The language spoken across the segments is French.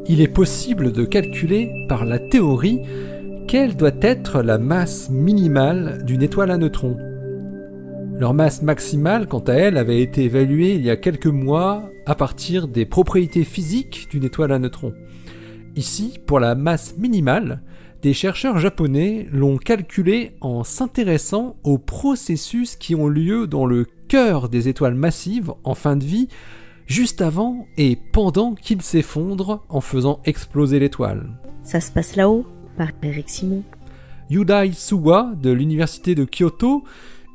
il est possible de calculer par la théorie quelle doit être la masse minimale d'une étoile à neutrons. Leur masse maximale, quant à elle, avait été évaluée il y a quelques mois à partir des propriétés physiques d'une étoile à neutrons. Ici, pour la masse minimale, des chercheurs japonais l'ont calculée en s'intéressant aux processus qui ont lieu dans le cœur des étoiles massives en fin de vie, juste avant et pendant qu'ils s'effondrent en faisant exploser l'étoile. Ça se passe là-haut, par Eric Simon. Yudai Suwa de l'université de Kyoto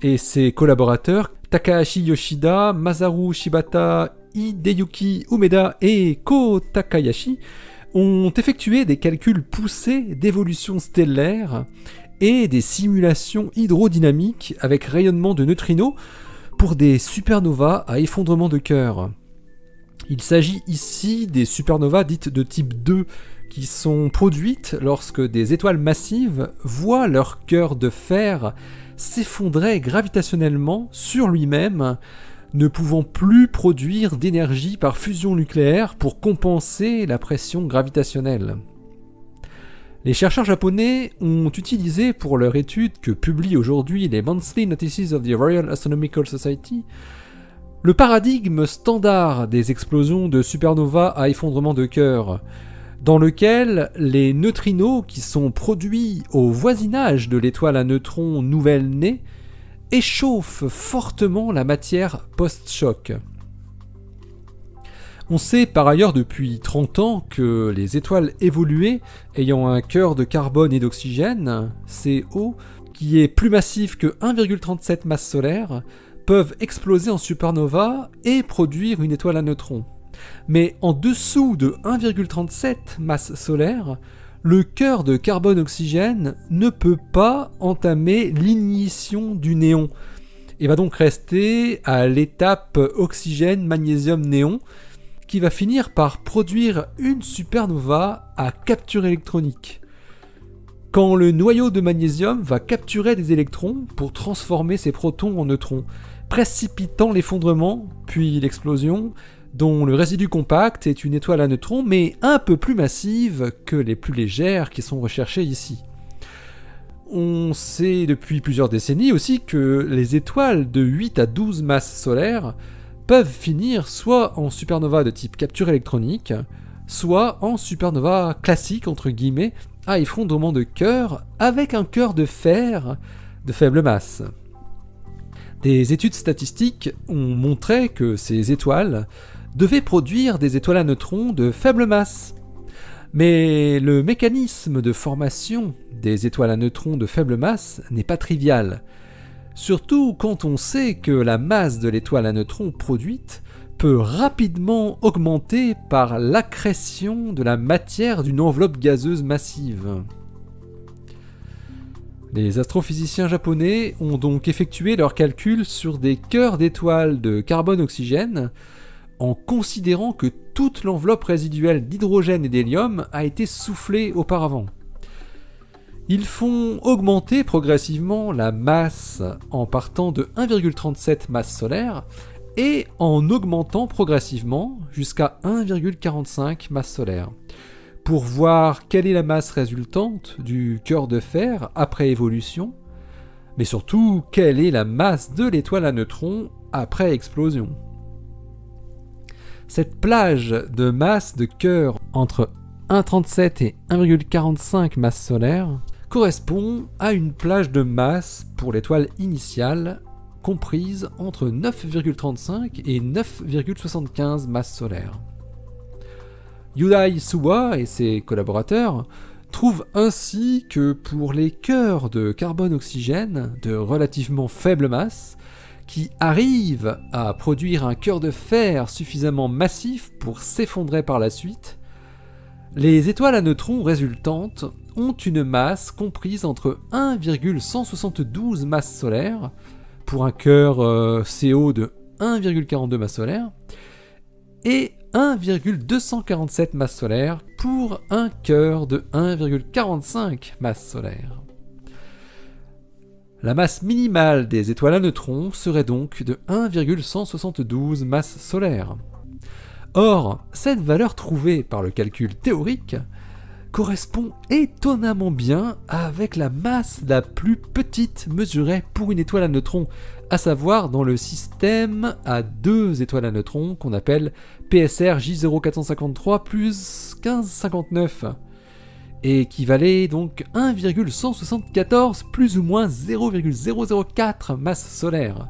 et ses collaborateurs Takahashi Yoshida, Masaru Shibata, Hideyuki Umeda et Ko Takayashi ont effectué des calculs poussés d'évolution stellaire et des simulations hydrodynamiques avec rayonnement de neutrinos pour des supernovas à effondrement de cœur. Il s'agit ici des supernovas dites de type 2 qui sont produites lorsque des étoiles massives voient leur cœur de fer s'effondrer gravitationnellement sur lui-même, ne pouvant plus produire d'énergie par fusion nucléaire pour compenser la pression gravitationnelle. Les chercheurs japonais ont utilisé pour leur étude que publient aujourd'hui les Monthly Notices of the Royal Astronomical Society le paradigme standard des explosions de supernovas à effondrement de cœur, dans lequel les neutrinos qui sont produits au voisinage de l'étoile à neutrons nouvelle née échauffent fortement la matière post-choc. On sait par ailleurs depuis 30 ans que les étoiles évoluées ayant un cœur de carbone et d'oxygène, CO, qui est plus massif que 1,37 masse solaire, peuvent exploser en supernova et produire une étoile à neutrons. Mais en dessous de 1,37 masse solaire, le cœur de carbone-oxygène ne peut pas entamer l'ignition du néon et va donc rester à l'étape oxygène-magnésium-néon qui va finir par produire une supernova à capture électronique. Quand le noyau de magnésium va capturer des électrons pour transformer ces protons en neutrons, précipitant l'effondrement, puis l'explosion, dont le résidu compact est une étoile à neutrons, mais un peu plus massive que les plus légères qui sont recherchées ici. On sait depuis plusieurs décennies aussi que les étoiles de 8 à 12 masses solaires peuvent finir soit en supernova de type capture électronique, soit en supernova classique, entre guillemets, à effondrement de cœur, avec un cœur de fer de faible masse. Des études statistiques ont montré que ces étoiles devaient produire des étoiles à neutrons de faible masse. Mais le mécanisme de formation des étoiles à neutrons de faible masse n'est pas trivial, surtout quand on sait que la masse de l'étoile à neutrons produite peut rapidement augmenter par l'accrétion de la matière d'une enveloppe gazeuse massive. Les astrophysiciens japonais ont donc effectué leurs calculs sur des cœurs d'étoiles de carbone-oxygène en considérant que toute l'enveloppe résiduelle d'hydrogène et d'hélium a été soufflée auparavant. Ils font augmenter progressivement la masse en partant de 1,37 masse solaire et en augmentant progressivement jusqu'à 1,45 masse solaire, pour voir quelle est la masse résultante du cœur de fer après évolution, mais surtout quelle est la masse de l'étoile à neutrons après explosion. Cette plage de masse de cœur entre 1,37 et 1,45 masse solaire correspond à une plage de masse pour l'étoile initiale comprise entre 9,35 et 9,75 masses solaires. Yudai Suwa et ses collaborateurs trouvent ainsi que pour les cœurs de carbone-oxygène de relativement faible masse, qui arrivent à produire un cœur de fer suffisamment massif pour s'effondrer par la suite, les étoiles à neutrons résultantes ont une masse comprise entre 1,172 masses solaires pour un cœur CO de 1,42 masses solaires et 1,247 masses solaires pour un cœur de 1,45 masses solaires. La masse minimale des étoiles à neutrons serait donc de 1,172 masses solaires. Or, cette valeur trouvée par le calcul théorique correspond étonnamment bien avec la masse la plus petite mesurée pour une étoile à neutrons, à savoir dans le système à 2 étoiles à neutrons qu'on appelle PSR J0453 plus 1559, et qui valait donc 1,174 plus ou moins 0,004 masses solaires.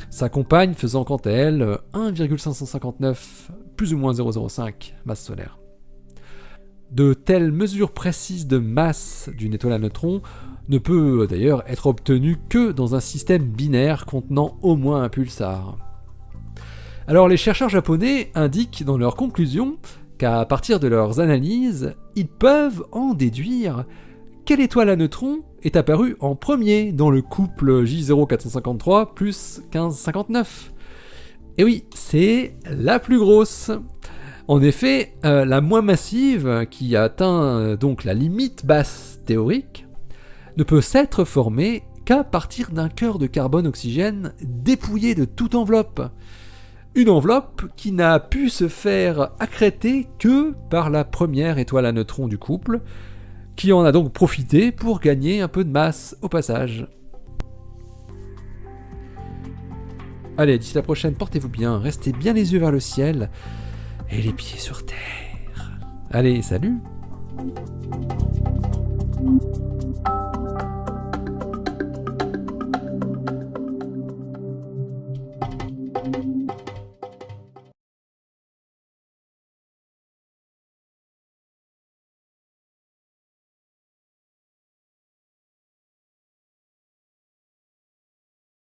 Sa compagne faisant quant à elle 1,559 plus ou moins 0,05 masses solaires. De telles mesures précises de masse d'une étoile à neutrons ne peut d'ailleurs être obtenues que dans un système binaire contenant au moins un pulsar. Alors les chercheurs japonais indiquent dans leurs conclusions qu'à partir de leurs analyses, ils peuvent en déduire quelle étoile à neutrons est apparue en premier dans le couple J0453 plus 1559. Et oui, c'est la plus grosse. En effet, la moins massive, qui atteint donc la limite basse théorique, ne peut s'être formée qu'à partir d'un cœur de carbone-oxygène dépouillé de toute enveloppe. Une enveloppe qui n'a pu se faire accréter que par la première étoile à neutrons du couple, qui en a donc profité pour gagner un peu de masse au passage. Allez, d'ici la prochaine, portez-vous bien, restez bien les yeux vers le ciel et les pieds sur terre. Allez, salut!